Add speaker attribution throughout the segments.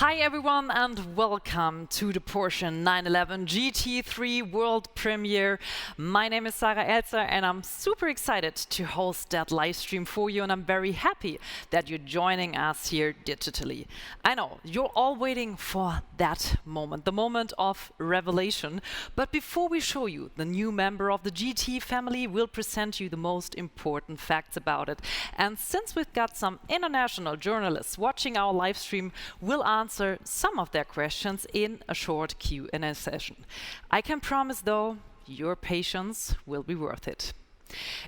Speaker 1: Hi everyone and welcome to the Porsche 911 GT3 World Premiere. My name is Sarah Elzer and I'm super excited to host that live stream for you, and I'm very happy that you're joining us here digitally. I know you're all waiting for that moment, the moment of revelation. But before we show you the new member of the GT family, we'll present you the most important facts about it. And since we've got some international journalists watching our live stream, we'll answer some of their questions in a short Q&A session. I can promise though, your patience will be worth it.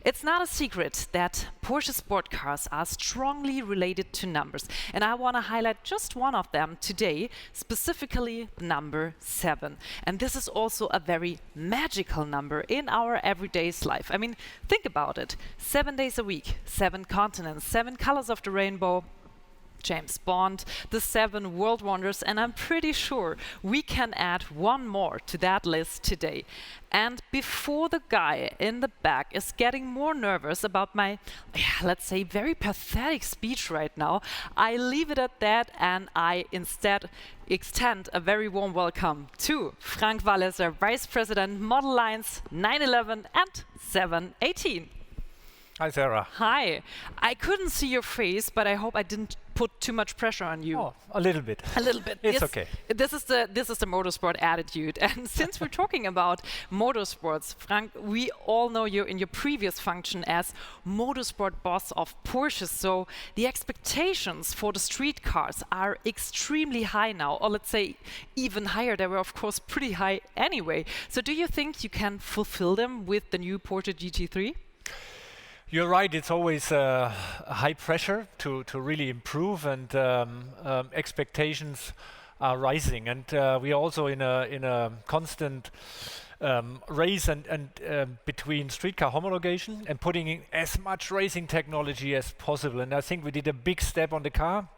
Speaker 1: It's not a secret that Porsche sport cars are strongly related to numbers, and I want to highlight just one of them today, specifically the number 7. And this is also a very magical number in our everyday's life. I mean, think about it. 7 days a week, 7 continents, 7 colors of the rainbow, James Bond, the 7 world wonders, and I'm pretty sure we can add one more to that list today. And before the guy in the back is getting more nervous about my, let's say, very pathetic speech right now, I leave it at that and I instead extend a very warm welcome to Frank Walliser, Vice President, Model Lines 911 and 718.
Speaker 2: Hi, Sarah.
Speaker 1: Hi. I couldn't see your face, but I hope I didn't put too much pressure on you.
Speaker 2: Oh, a little bit.
Speaker 1: A little bit.
Speaker 2: It's
Speaker 1: Yes,
Speaker 2: okay.
Speaker 1: This is the motorsport attitude. And since we're talking about motorsports, Frank, we all know you in your previous function as motorsport boss of Porsche. So the expectations for the street cars are extremely high now, or let's say even higher. They were of course pretty high anyway. So do you think you can fulfill them with the new Porsche GT3?
Speaker 2: You're right. It's always a high pressure to really improve, and expectations are rising. And we are also in a constant race and between street car homologation and putting in as much racing technology as possible. And I think we did a big step on the car.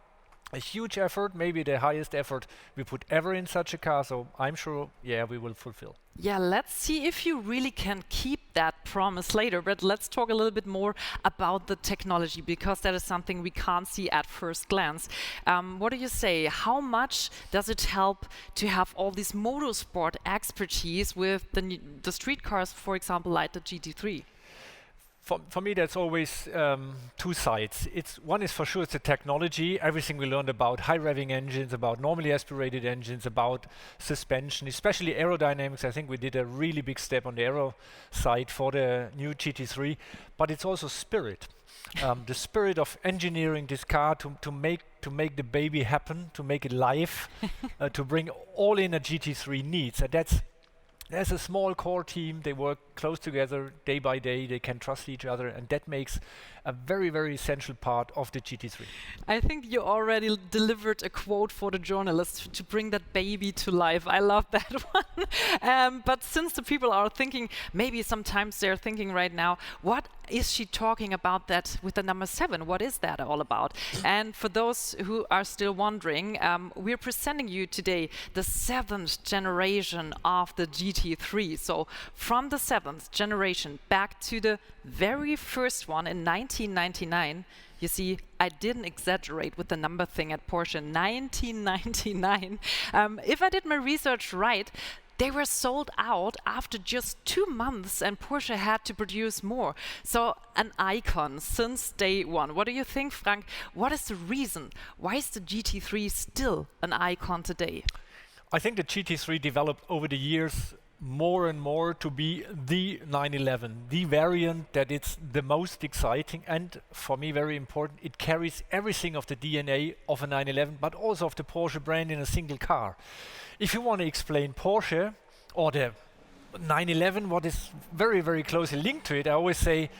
Speaker 2: A huge effort, maybe the highest effort we put ever in such a car, so I'm sure, yeah, we will fulfill.
Speaker 1: Yeah, let's see if you really can keep that promise later, but let's talk a little bit more about the technology, because that is something we can't see at first glance. What do you say? How much does it help to have all this motorsport expertise with the street cars, for example, like the GT3?
Speaker 2: For me, that's always two sides. One is for sure it's the technology, everything we learned about high revving engines, about normally aspirated engines, about suspension, especially aerodynamics. I think we did a really big step on the aero side for the new GT3, but it's also spirit. The spirit of engineering this car to make the baby happen, to make it live, to bring all in a GT3 needs. And there's a small core team, they work close together day by day, they can trust each other, and that makes a very, very essential part of the GT3.
Speaker 1: I think you already delivered a quote for the journalists to bring that baby to life. I love that one. But since the people are thinking, maybe sometimes they're thinking right now, what is she talking about that with the number 7? What is that all about? And for those who are still wondering, we're presenting you today the 7th generation of the GT3. So from the 7th generation back to the very first one in 1999. You see, I didn't exaggerate with the number thing at Porsche. 1999. If I did my research right, they were sold out after just 2 months, and Porsche had to produce more. So an icon since day one. What do you think, Frank? What is the reason? Why is the GT3 still an icon today?
Speaker 2: I think the GT3 developed over the years more and more to be the 911, the variant that it's the most exciting, and for me very important, it carries everything of the DNA of a 911, but also of the Porsche brand in a single car. If you want to explain Porsche or the 911, what is very, very closely linked to it, I always say,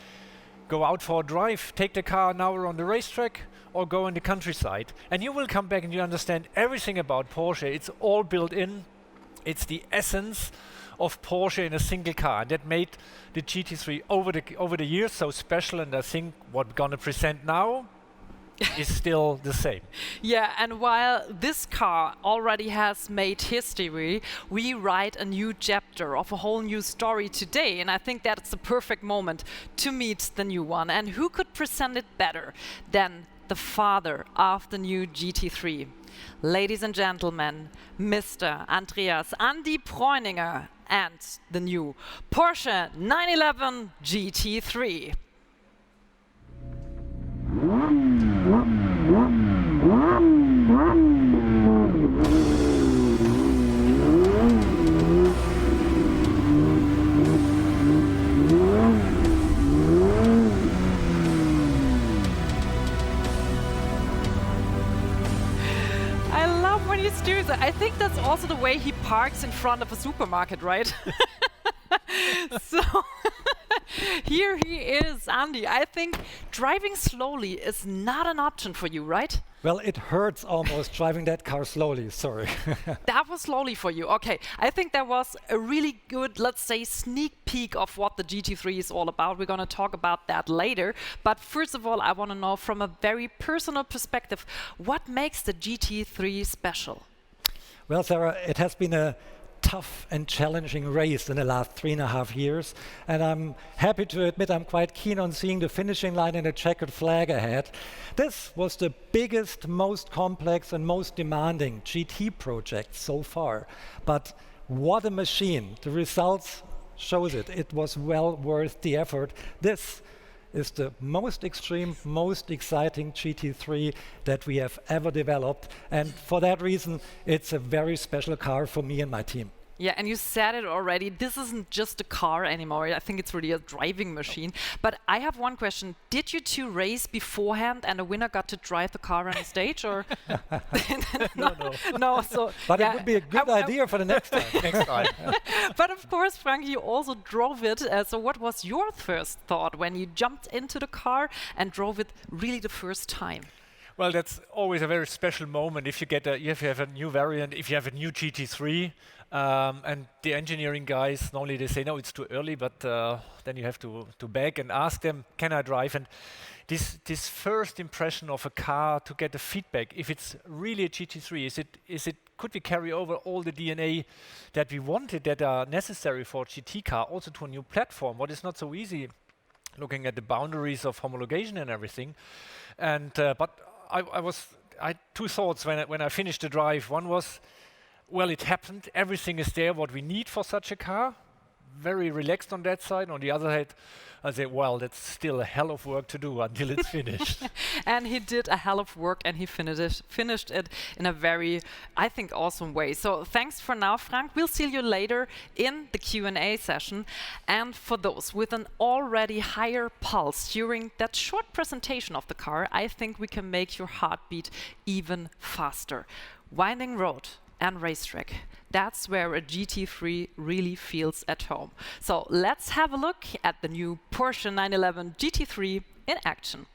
Speaker 2: go out for a drive, take the car an hour on the racetrack, or go in the countryside, and you will come back and you understand everything about Porsche. It's all built in. It's the essence of Porsche in a single car, and that made the GT3 over the years so special. And I think what we're gonna present now is still the same.
Speaker 1: Yeah, and while this car already has made history, we write a new chapter of a whole new story today, and I think that's the perfect moment to meet the new one. And who could present it better than the father of the new GT3. Ladies and gentlemen, Mr. Andreas Andi Preuninger and the new Porsche 911 GT3. I think that's also the way he parks in front of a supermarket, right? So here he is, Andy. I think driving slowly is not an option for you, right?
Speaker 3: Well, it hurts almost driving that car slowly, sorry.
Speaker 1: That was slowly for you. Okay, I think that was a really good, let's say, sneak peek of what the GT3 is all about. We're going to talk about that later. But first of all, I want to know from a very personal perspective, what makes the GT3 special?
Speaker 3: Well, Sarah, it has been a tough and challenging race in the last 3.5 years. And I'm happy to admit I'm quite keen on seeing the finishing line and a checkered flag ahead. This was the biggest, most complex and most demanding GT project so far. But what a machine. The results shows it. It was well worth the effort. This is the most extreme, most exciting GT3 that we have ever developed. And for that reason, it's a very special car for me and my team.
Speaker 1: Yeah, and you said it already, this isn't just a car anymore. I think it's really a driving machine. But I have one question. Did you two race beforehand and the winner got to drive the car on the stage? Or No, so
Speaker 3: but
Speaker 1: yeah,
Speaker 3: it would be a good idea for the next time.
Speaker 2: Next time.
Speaker 1: But of course, Frank, you also drove it. So what was your first thought when you jumped into the car and drove it really the first time?
Speaker 2: Well, that's always a very special moment if you get if you have a new variant, if you have a new GT3, and the engineering guys normally they say no, it's too early, but then you have to beg and ask them, can I drive? And this first impression of a car to get the feedback, if it's really a GT3, could we carry over all the DNA that we wanted that are necessary for a GT car also to a new platform? What is not so easy, looking at the boundaries of homologation and everything. And but I had two thoughts when I finished the drive. One was, well, it happened. Everything is there, what we need for such a car. Very relaxed on that side. On the other hand, I said, well, that's still a hell of work to do until it's finished.
Speaker 1: And he did a hell of work, and he finished it in a very, I think, awesome way. So thanks for now, Frank. We'll see you later in the Q&A session. And for those with an already higher pulse during that short presentation of the car, I think we can make your heartbeat even faster. Winding road and racetrack. That's where a GT3 really feels at home. So let's have a look at the new Porsche 911 GT3 in action.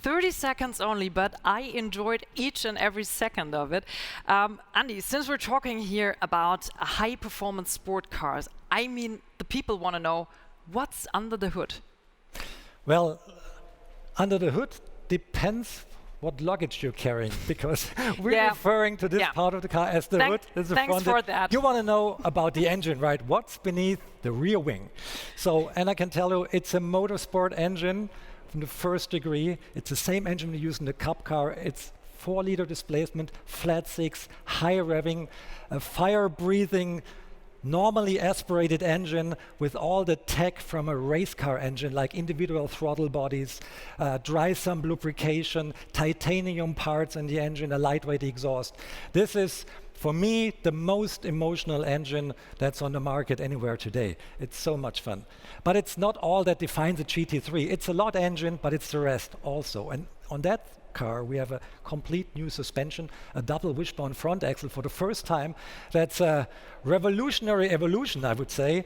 Speaker 1: 30 seconds only, but I enjoyed each and every second of it. Andy, since we're talking here about high-performance sport cars, I mean, the people want to know what's under the hood.
Speaker 3: Well, under the hood depends what luggage you're carrying, because we're referring to this part of the car as the hood. This is the
Speaker 1: thanks
Speaker 3: front.
Speaker 1: for that.
Speaker 3: You want to know about the engine, right? What's beneath the rear wing? So, and I can tell you, it's a motorsport engine from the first degree. It's the same engine we use in the Cup car. It's 4-liter displacement, flat six, high revving, a fire-breathing, normally aspirated engine with all the tech from a race car engine, like individual throttle bodies, dry sump lubrication, titanium parts in the engine, a lightweight exhaust. This is, for me, the most emotional engine that's on the market anywhere today. It's so much fun. But it's not all that defines a GT3. It's a lot engine, but it's the rest also. And on that car, we have a complete new suspension, a double wishbone front axle for the first time. That's a revolutionary evolution, I would say.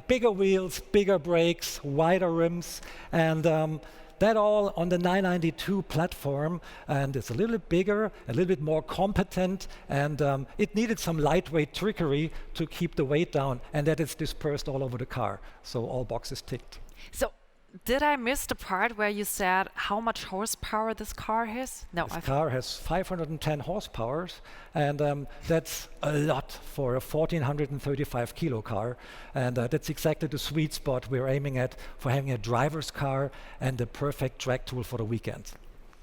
Speaker 3: Bigger wheels, bigger brakes, wider rims, and That all on the 992 platform, and it's a little bit bigger, a little bit more competent, and it needed some lightweight trickery to keep the weight down, and that is dispersed all over the car. So all boxes ticked.
Speaker 1: So, did I miss the part where you said how much horsepower this car has? No,
Speaker 3: This car has 510 horsepower, and that's a lot for a 1435 kilo car. And that's exactly the sweet spot we're aiming at for having a driver's car and the perfect track tool for the weekend.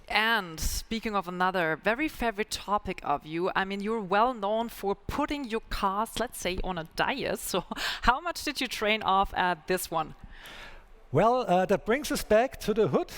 Speaker 1: And speaking of another very favorite topic of you, I mean, you're well known for putting your cars, let's say, on a diet. So how much did you train off at this one?
Speaker 3: Well, that brings us back to the hood.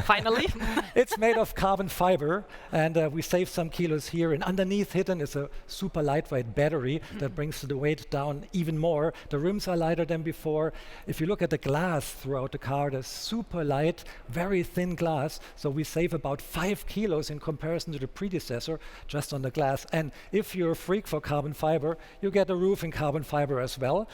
Speaker 1: Finally.
Speaker 3: It's made of carbon fiber, and we saved some kilos here. And underneath hidden is a super lightweight battery that brings the weight down even more. The rims are lighter than before. If you look at the glass throughout the car, there's super light, very thin glass. So we save about 5 kilos in comparison to the predecessor just on the glass. And if you're a freak for carbon fiber, you get a roof in carbon fiber as well.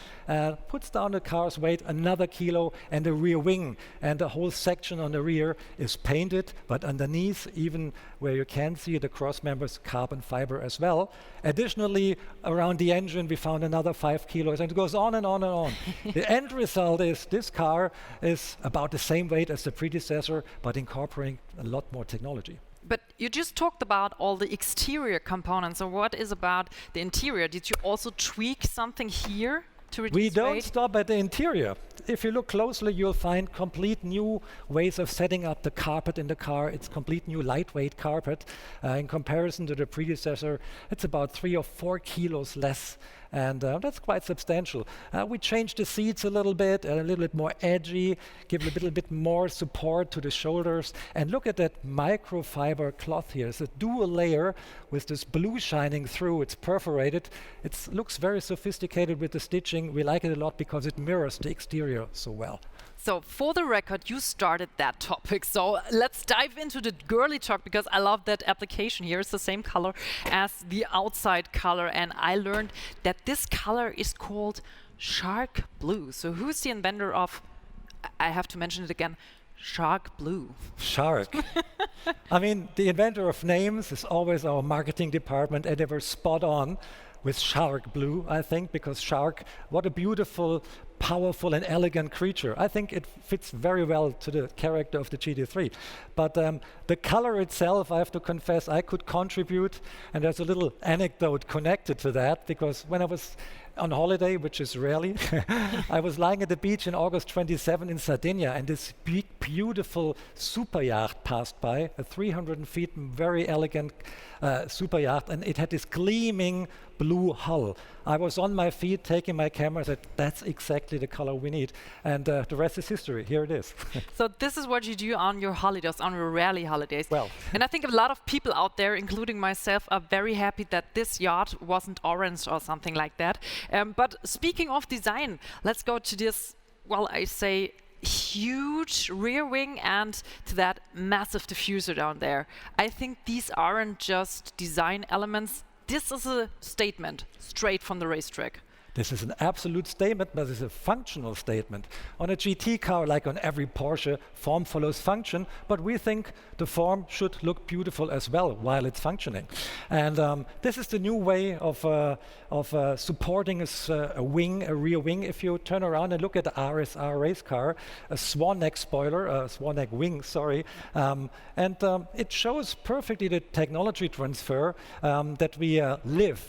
Speaker 3: Puts down the car's weight another kilo, and the rear wing and the whole section on the rear is painted, but underneath, even where you can see the cross members, carbon fiber as well. Additionally, around the engine we found another 5 kilos, and it goes on and on and on. The end result is this car is about the same weight as the predecessor, but incorporating a lot more technology.
Speaker 1: But you just talked about all the exterior components. So what is about the interior? Did you also tweak something here to reduce
Speaker 3: We don't
Speaker 1: weight?
Speaker 3: stop at the interior. If you look closely, you'll find complete new ways of setting up the carpet in the car. It's complete new lightweight carpet. In comparison to the predecessor, it's about 3 or 4 kilos less, and that's quite substantial. We changed the seats a little bit more edgy, give a little bit more support to the shoulders. And look at that microfiber cloth here. It's a dual layer with this blue shining through. It's perforated. It looks very sophisticated with the stitching. We like it a lot because it mirrors the exterior so well.
Speaker 1: So for the record, you started that topic. So let's dive into the girly talk, because I love that application here. It's the same color as the outside color. And I learned that this color is called shark blue. So who's the inventor of, I have to mention it again, shark blue?
Speaker 3: Shark. I mean, the inventor of names is always our marketing department, and they were spot on with shark blue, I think, because shark, what a beautiful, powerful and elegant creature. I think it fits very well to the character of the GT3. But the color itself, I have to confess, I could contribute, and there's a little anecdote connected to that, because when I was on holiday, which is rarely, I was lying at the beach in August 27 in Sardinia, and this big, beautiful super yacht passed by, a 300 feet, very elegant super yacht, and it had this gleaming blue hull. I was on my feet taking my camera, said, that's exactly the color we need. And the rest is history. Here it is.
Speaker 1: So this is what you do on your holidays, on your rally holidays.
Speaker 3: Well.
Speaker 1: And I think a lot of people out there, including myself, are very happy that this yacht wasn't orange or something like that. But speaking of design, let's go to this, well, I say huge rear wing and to that massive diffuser down there. I think these aren't just design elements. This is a statement straight from the racetrack.
Speaker 3: This is an absolute statement, but it's a functional statement. On a GT car, like on every Porsche, form follows function, but we think the form should look beautiful as well while it's functioning. And this is the new way of supporting a wing, a rear wing. If you turn around and look at the RSR race car, a swan neck spoiler, a swan neck wing, sorry, and it shows perfectly the technology transfer that we live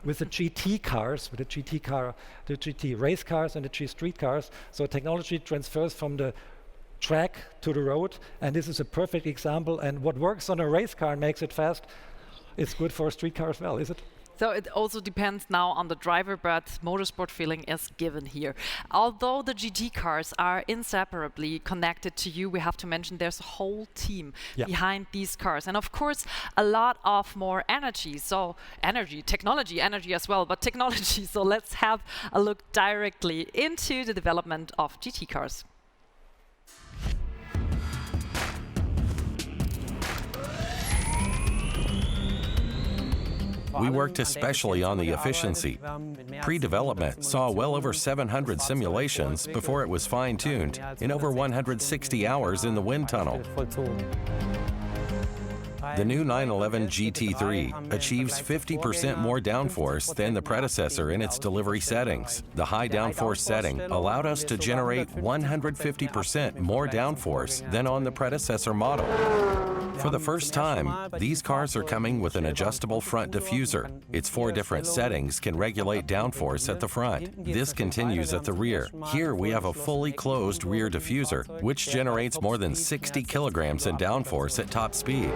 Speaker 3: with the GT cars, with the GT race cars and the G street cars. So technology transfers from the track to the road, and this is a perfect example. And what works on a race car and makes it fast, it's good for a street car as well, is it?
Speaker 1: So it also depends now on the driver, but motorsport feeling is given here. Although the GT cars are inseparably connected to you, we have to mention there's a whole team behind these cars. And of course, a lot of more energy. So energy as well, but technology. So let's have a look directly into the development of GT cars.
Speaker 4: We worked especially on the efficiency. Pre-development saw well over 700 simulations before it was fine-tuned in over 160 hours in the wind tunnel. The new 911 GT3 achieves 50% more downforce than the predecessor in its delivery settings. The high downforce setting allowed us to generate 150% more downforce than on the predecessor model. For the first time, these cars are coming with an adjustable front diffuser. Its 4 different settings can regulate downforce at the front. This continues at the rear. Here we have a fully closed rear diffuser, which generates more than 60 kilograms in downforce at top speed.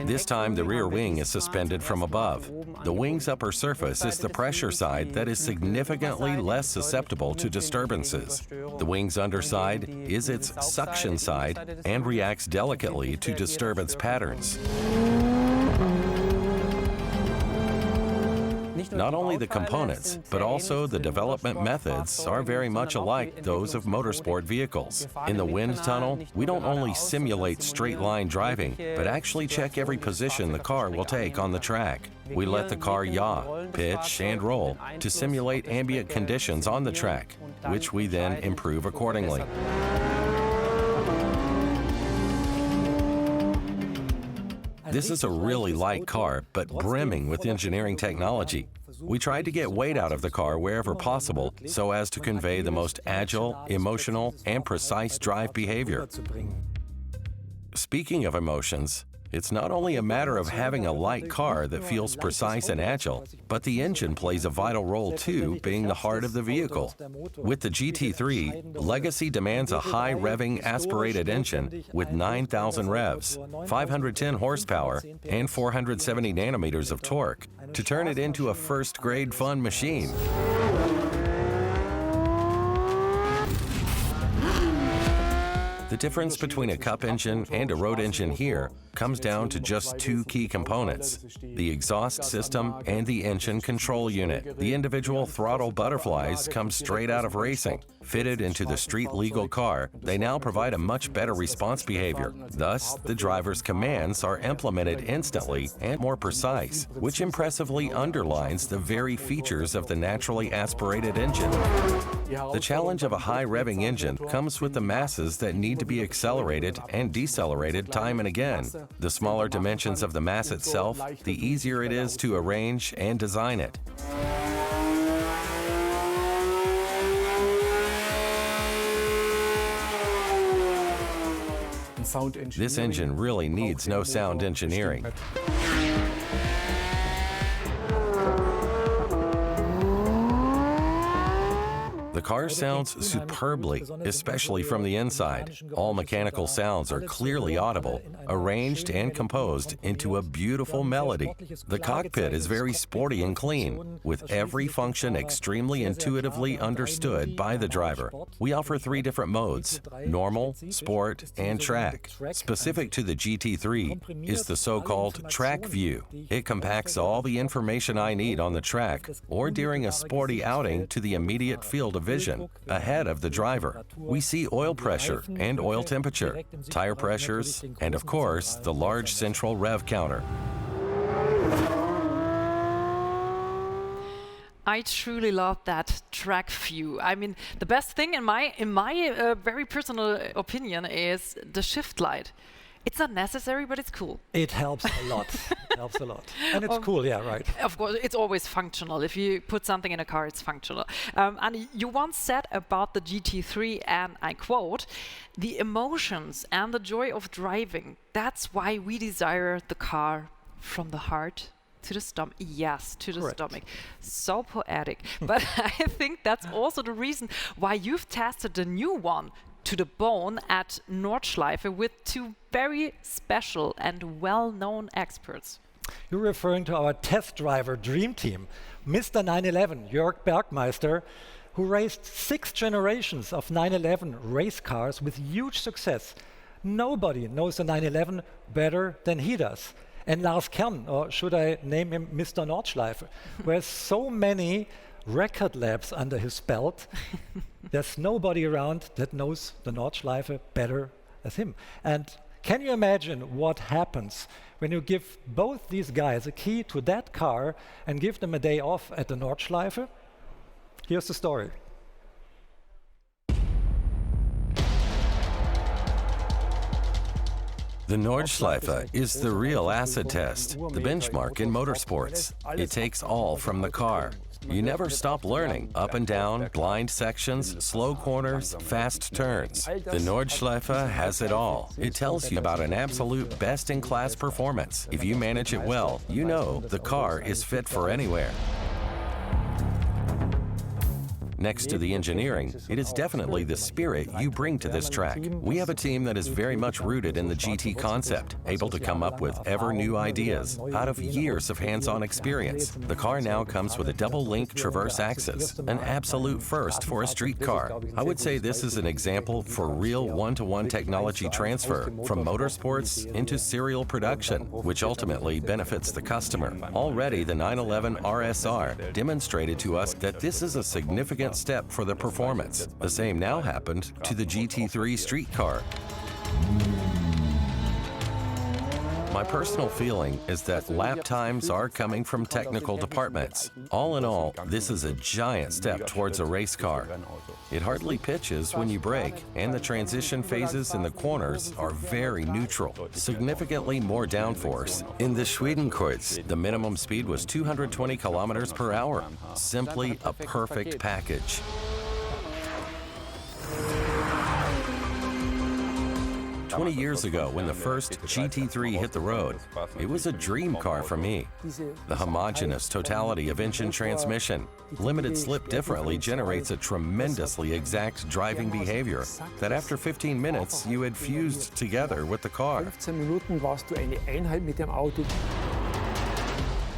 Speaker 4: This time, the rear wing is suspended from above. The wing's upper surface is the pressure side that is significantly less susceptible to disturbances. The wing's underside is its suction side and reacts delicately to disturbance patterns. Not only the components, but also the development methods are very much alike those of motorsport vehicles. In the wind tunnel, we don't only simulate straight-line driving, but actually check every position the car will take on the track. We let the car yaw, pitch, and roll to simulate ambient conditions on the track, which we then improve accordingly. This is a really light car, but brimming with engineering technology. We tried to get weight out of the car wherever possible so as to convey the most agile, emotional, and precise drive behavior. Speaking of emotions, it's not only a matter of having a light car that feels precise and agile, but the engine plays a vital role too, being the heart of the vehicle. With the GT3, Legacy demands a high-revving aspirated engine with 9,000 revs, 510 horsepower, and 470 nanometers of torque to turn it into a first-grade fun machine. The difference between a cup engine and a road engine here comes down to just 2 key components: the exhaust system and the engine control unit. The individual throttle butterflies come straight out of racing. Fitted into the street-legal car, they now provide a much better response behavior. Thus, the driver's commands are implemented instantly and more precise, which impressively underlines the very features of the naturally aspirated engine. The challenge of a high-revving engine comes with the masses that need to be accelerated and decelerated time and again. The smaller dimensions of the mass itself, the easier it is to arrange and design it. This engine really needs no sound engineering. The car sounds superbly, especially from the inside. All mechanical sounds are clearly audible, arranged and composed into a beautiful melody. The cockpit is very sporty and clean, with every function extremely intuitively understood by the driver. We offer 3 different modes: normal, sport, and track. Specific to the GT3 is the so-called track view. It compacts all the information I need on the track or during a sporty outing to the immediate field of vision, ahead of the driver. We see oil pressure and oil temperature, tire pressures, and of course, the large central rev counter.
Speaker 1: I truly love that track view. I mean, the best thing in my very personal opinion is the shift light. It's not necessary, but it's cool.
Speaker 3: It helps a lot. It helps a lot. And it's cool, yeah, right.
Speaker 1: Of course, it's always functional. If you put something in a car, it's functional. And you once said about the GT3, and I quote, "The emotions and the joy of driving, that's why we desire the car from the heart to the stomach." Yes, to the
Speaker 3: Correct.
Speaker 1: stomach. So poetic. But I think that's also the reason why you've tested the new one to the bone at Nordschleife with 2 very special and well-known experts.
Speaker 3: You're referring to our test driver dream team, Mr. 911, Jörg Bergmeister, who raced 6 generations of 911 race cars with huge success. Nobody knows the 911 better than he does. And Lars Kern, or should I name him Mr. Nordschleife, who has so many record laps under his belt. There's nobody around that knows the Nordschleife better as him. And Can you imagine what happens when you give both these guys a key to that car and give them a day off at the Nordschleife? Here's the story.
Speaker 4: The Nordschleife is the real acid test, the benchmark in motorsports. It takes all from the car. You never stop learning. Up and down, blind sections, slow corners, fast turns. The Nordschleife has it all. It tells you about an absolute best-in-class performance. If you manage it well, you know the car is fit for anywhere. Next to the engineering, it is definitely the spirit you bring to this track. We have a team that is very much rooted in the GT concept, able to come up with ever-new ideas out of years of hands-on experience. The car now comes with a double-link traverse axis, an absolute first for a street car. I would say this is an example for real one-to-one technology transfer from motorsports into serial production, which ultimately benefits the customer. Already, the 911 RSR demonstrated to us that this is a significant step for the performance. The same now happened to the GT3 street car. My personal feeling is that lap times are coming from technical departments. All in all, this is a giant step towards a race car. It hardly pitches when you brake, and the transition phases in the corners are very neutral, significantly more downforce. In the Schwedenkreuz, the minimum speed was 220 kilometers per hour. Simply a perfect package. "20 years ago, when the first GT3 hit the road, it was a dream car for me. The homogeneous totality of engine transmission, limited slip differently generates a tremendously exact driving behavior that after 15 minutes you had fused together with the car.
Speaker 5: 15 Minuten warst du eine Einheit mit dem Auto.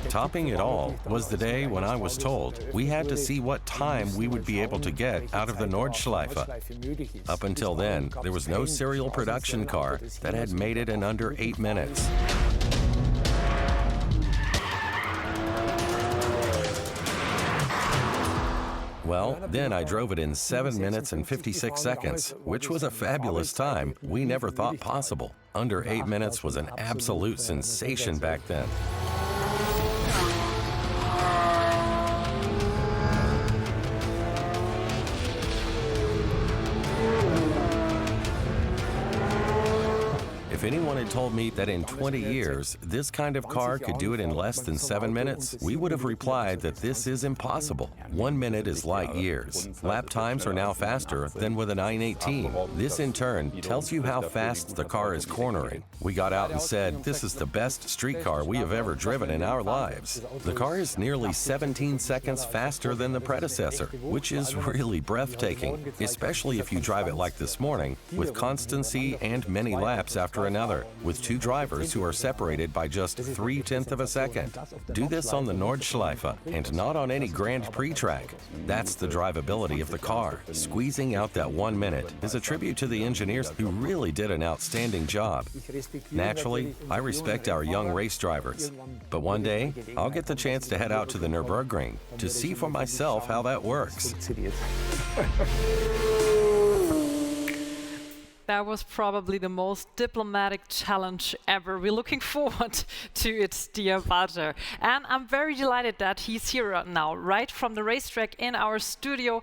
Speaker 4: Topping it all was the day when I was told we had to see what time we would be able to get out of the Nordschleife. Up until then, there was no serial production car that had made it in under 8 minutes. Well, then I drove it in 7 minutes and 56 seconds, which was a fabulous time we never thought possible. Under 8 minutes was an absolute sensation back then. If anyone had told me that in 20 years this kind of car could do it in less than 7 minutes, we would have replied that this is impossible. 1 minute is light years. Lap times are now faster than with a 918. This in turn tells you how fast the car is cornering. We got out and said, this is the best street car we have ever driven in our lives. The car is nearly 17 seconds faster than the predecessor, which is really breathtaking, especially if you drive it like this morning, with constancy and many laps after another, with two drivers who are separated by just 3/10 of a second. Do this on the Nordschleife and not on any Grand Prix track. That's the drivability of the car. Squeezing out that 1 minute is a tribute to the engineers who really did an outstanding job. Naturally, I respect our young race drivers, but one day I'll get the chance to head out to the Nürburgring to see for myself how that works.
Speaker 1: That was probably the most diplomatic challenge ever. We're looking forward to it, dear Walter. And I'm very delighted that he's here now, right from the racetrack in our studio,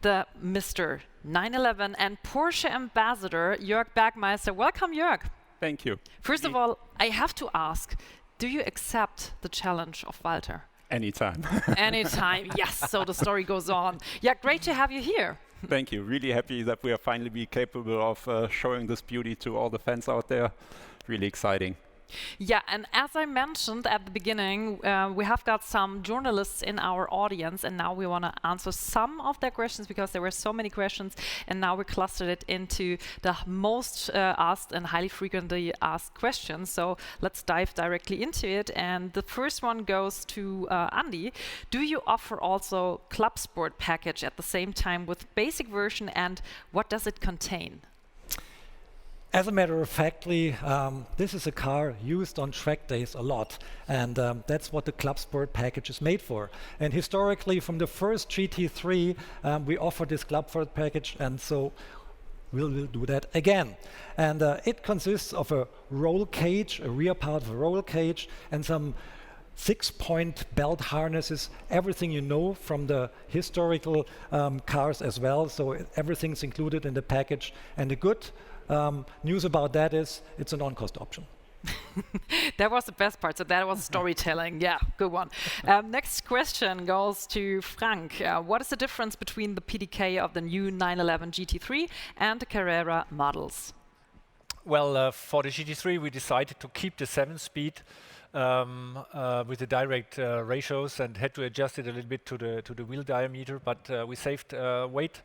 Speaker 1: the Mr. 911 and Porsche ambassador, Jörg Bergmeister. Welcome, Jörg.
Speaker 6: Thank you.
Speaker 1: First of all, I have to ask, do you accept the challenge of Walter?
Speaker 6: Anytime.
Speaker 1: Anytime, yes, so the story goes on. Yeah, great to have you here.
Speaker 6: Thank you. Really happy that we are finally be capable of showing this beauty to all the fans out there. Really exciting.
Speaker 1: Yeah, and as I mentioned at the beginning, we have got some journalists in our audience, and now we want to answer some of their questions because there were so many questions, and now we clustered it into the most asked and highly frequently asked questions. So let's dive directly into it. And the first one goes to Andy. Do you offer also Club Sport package at the same time with basic version, and what does it contain?
Speaker 3: As a matter of factly, this is a car used on track days a lot, and that's what the Club Sport package is made for. And historically, from the first GT3, we offered this Club Sport package, and so will do that again. And it consists of a roll cage, a rear part of a roll cage, and some 6-point belt harnesses, everything you know from the historical cars as well. So everything's included in the package. And the good news about that is it's a non-cost option.
Speaker 1: That was the best part. So that was storytelling. Yeah, good one. Next question goes to Frank. What is the difference between the PDK of the new 911 GT3 and the Carrera models?
Speaker 2: Well, for the GT3, we decided to keep the 7-speed with the direct ratios and had to adjust it a little bit to the wheel diameter, but we saved weight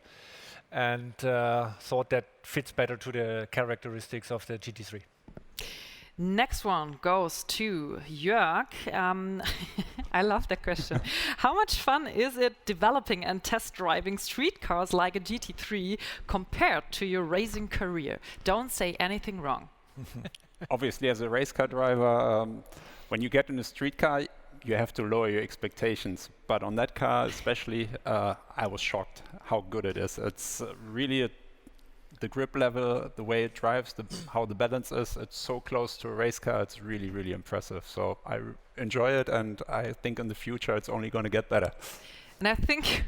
Speaker 2: and thought that fits better to the characteristics of the GT3.
Speaker 1: Next one goes to Jörg. I love that question. How much fun is it developing and test driving street cars like a GT3 compared to your racing career? Don't say anything wrong.
Speaker 6: Obviously, as a race car driver, when you get in a street car, you have to lower your expectations. But on that car especially, I was shocked how good it is. It's really the grip level, the way it drives, how the balance is, it's so close to a race car, it's really, really impressive. So I enjoy it, and I think in the future it's only going to get better.
Speaker 1: And I think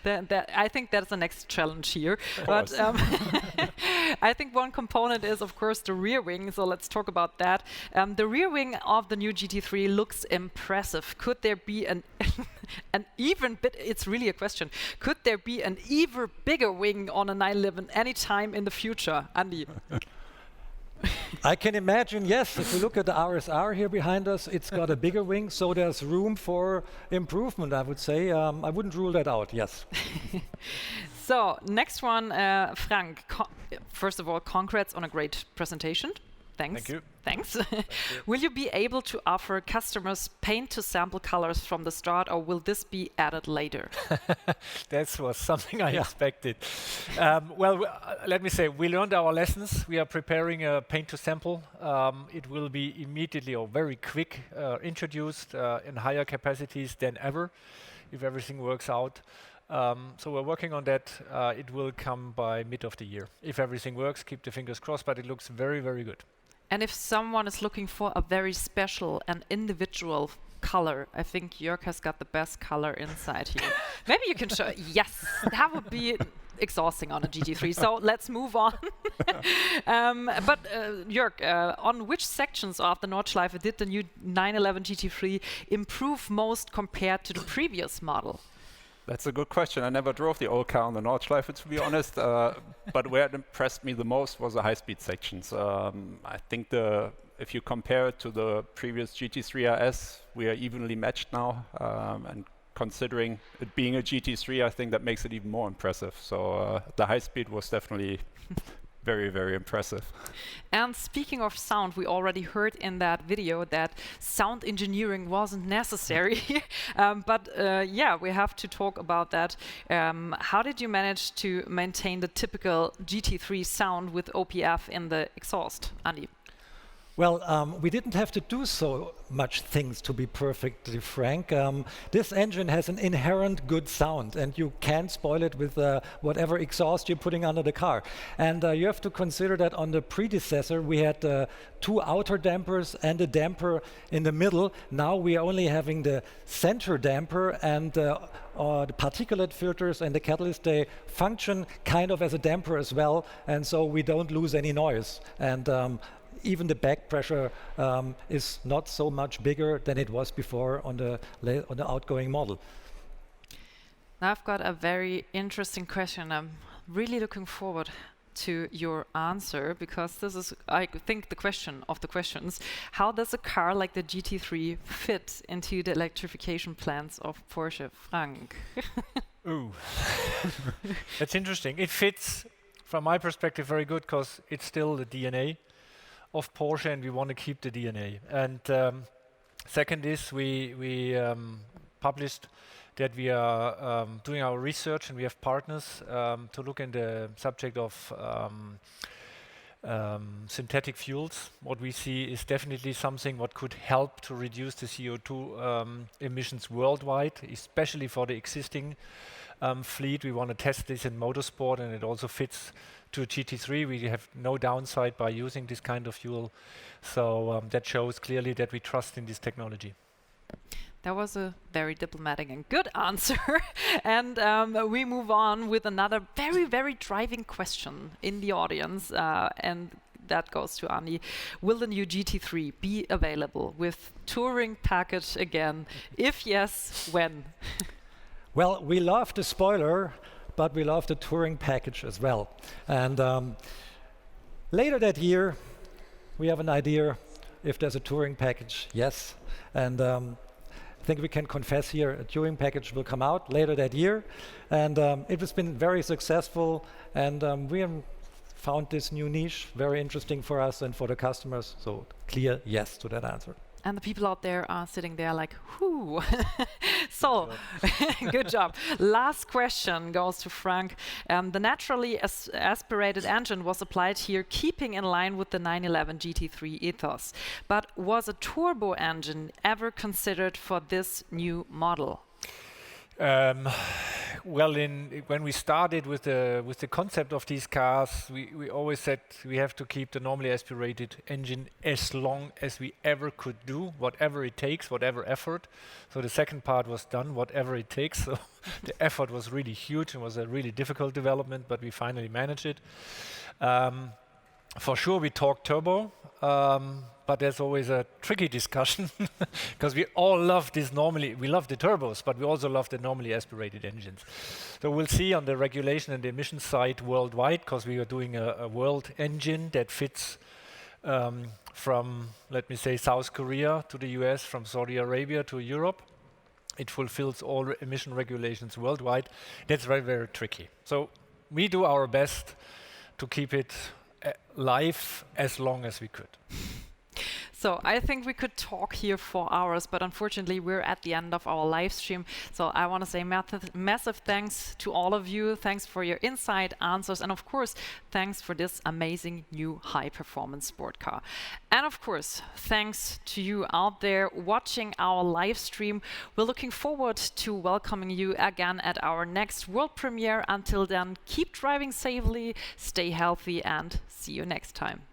Speaker 1: I think that's the next challenge here. But I think one component is, of course, the rear wing. So let's talk about that. The rear wing of the new GT3 looks impressive. Could there be an even bit? It's really a question. Could there be an even bigger wing on a 911 anytime in the future, Andy?
Speaker 3: I can imagine, yes. If we look at the RSR here behind us, it's got a bigger wing, so there's room for improvement, I would say. I wouldn't rule that out, yes.
Speaker 1: So, next one, Frank. First of all, congrats on a great presentation. Thanks.
Speaker 2: Thank you.
Speaker 1: Thanks. Will you be able to offer customers paint to sample colors from the start, or will this be added later?
Speaker 2: That was something I expected. Well, let me say, we learned our lessons. We are preparing a paint to sample. It will be immediately or very quick introduced in higher capacities than ever, if everything works out. So we're working on that. It will come by mid of the year. If everything works, keep the fingers crossed, but it looks very, very good.
Speaker 1: And if someone is looking for a very special and individual color, I think Jörg has got the best color inside here. Maybe you can show. Yes, that would be exhausting on a GT3. So let's move on. But Jörg, on which sections of the Nordschleife did the new 911 GT3 improve most compared to the previous model?
Speaker 6: That's a good question. I never drove the old car on the Nordschleife, to be honest. But where it impressed me the most was the high-speed sections. I think if you compare it to the previous GT3 RS, we are evenly matched now. And considering it being a GT3, I think that makes it even more impressive. So the high speed was definitely very, very impressive.
Speaker 1: And speaking of sound, we already heard in that video that sound engineering wasn't necessary. But yeah, we have to talk about that. How did you manage to maintain the typical GT3 sound with OPF in the exhaust, Andy?
Speaker 3: Well, we didn't have to do so much things, to be perfectly frank. This engine has an inherent good sound, and you can't spoil it with whatever exhaust you're putting under the car. And you have to consider that on the predecessor, we had 2 outer dampers and a damper in the middle. Now we are only having the center damper, and the particulate filters and the catalyst, they function kind of as a damper as well, and so we don't lose any noise. And even the back pressure is not so much bigger than it was before on the outgoing model.
Speaker 1: Now I've got a very interesting question. I'm really looking forward to your answer, because this is, I think, the question of the questions. How does a car like the GT3 fit into the electrification plans of Porsche? Frank.
Speaker 2: Ooh, that's interesting. It fits, from my perspective, very good, because it's still the DNA of Porsche, and we want to keep the DNA. And second is we published that we are doing our research, and we have partners to look in the subject of synthetic fuels. What we see is definitely something what could help to reduce the CO2 emissions worldwide, especially for the existing fleet. We want to test this in motorsport, and it also fits to GT3. We have no downside by using this kind of fuel. So that shows clearly that we trust in this technology.
Speaker 1: That was a very diplomatic and good answer. And we move on with another very, very driving question in the audience. And that goes to Andy. Will the new GT3 be available with touring package again? If yes, when?
Speaker 3: Well, we love the spoiler, but we love the touring package as well. And later that year, we have an idea if there's a touring package, yes. And I think we can confess here, a touring package will come out later that year. And it has been very successful, and we have found this new niche very interesting for us and for the customers. So clear yes to that answer.
Speaker 1: And the people out there are sitting there like, whoo. So, good job. Last question goes to Frank. The naturally aspirated engine was applied here, keeping in line with the 911 GT3 ethos. But was a turbo engine ever considered for this new model?
Speaker 2: Well, when we started with the concept of these cars, we always said we have to keep the normally aspirated engine as long as we ever could do, whatever it takes, whatever effort. So the second part was done, whatever it takes. So the effort was really huge and was a really difficult development, but we finally managed it. For sure, we talk turbo, but there's always a tricky discussion because we all love this normally. We love the turbos, but we also love the normally aspirated engines. So we'll see on the regulation and the emission side worldwide, because we are doing a world engine that fits from, let me say, South Korea to the US, from Saudi Arabia to Europe. It fulfills all emission regulations worldwide. That's very, very tricky. So we do our best to keep it live as long as we could.
Speaker 1: So I think we could talk here for hours, but unfortunately we're at the end of our live stream. So I want to say massive thanks to all of you. Thanks for your insight, answers, and of course, thanks for this amazing new high-performance sport car. And of course, thanks to you out there watching our live stream. We're looking forward to welcoming you again at our next world premiere. Until then, keep driving safely, stay healthy, and see you next time.